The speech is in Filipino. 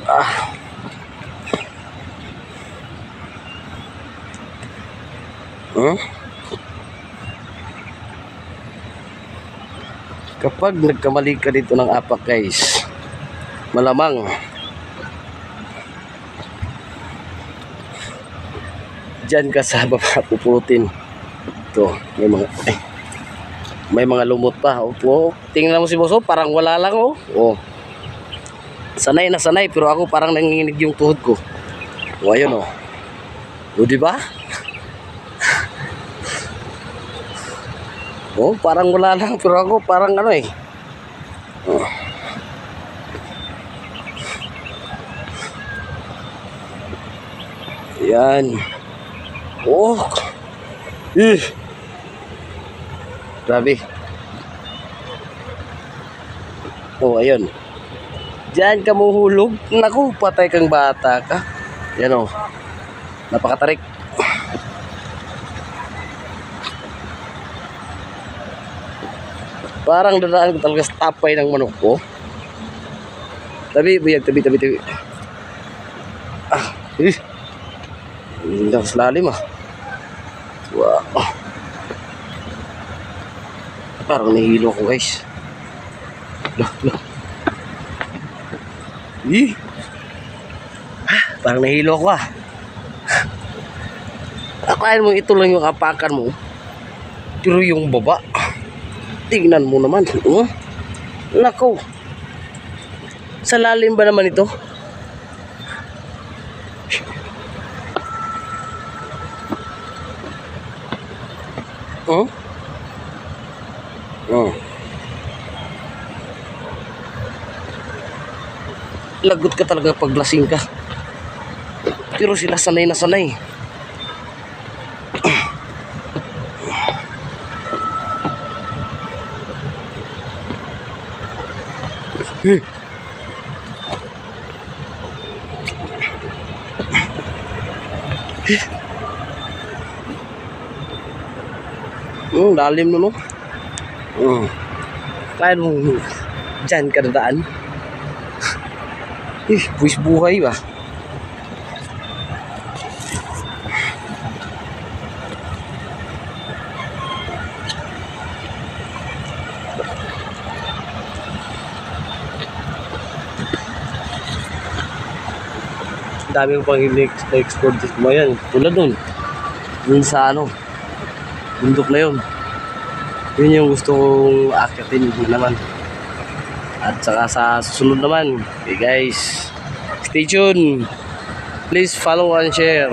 Ah. Kapag nagkamali ka dito ng apak guys, malamang dyan ka sa baba puputin. Ito, may mga lumot pa. Opo, tingnan mo si Boso, parang wala lang oh. Oh. Sanay na sanay, pero ako parang nanginginig yung tuhod ko. O ayun oh. O diba? Oh, parang wala lang, pero ako parang ano eh. Oh. Yan. Oh. Grabe. Oh, ayun. Diyan ka muhulog. Naku, patay kang bata ka. Yan oh. Napakatarik. Parang dadaan ko talaga sa tapay ng manok ko. Tabi, buyag, tabi. Ah, hindi ako sa lalim ah. Wow. Parang nahihilo ko guys. Loh. Parang nahihilo ko ah. Akain mo ito lang yung apakan mo. Pero yung baba, tingnan mo naman. Nako. Sa lalim ba naman ito? Lagot ka talaga pag lasing ka. Pero sila sanay na sanay. Lalim no. Kaya mo dyan ka dadaan. Buwis buhay ba? Dami ko pang i-explore dito mo yan. Tulad nun. Dun sa ano. Bundok na yun. Yun yung gusto kong akitin naman. At saka sa susunod naman. Okay guys. Stay tuned. Please follow and share.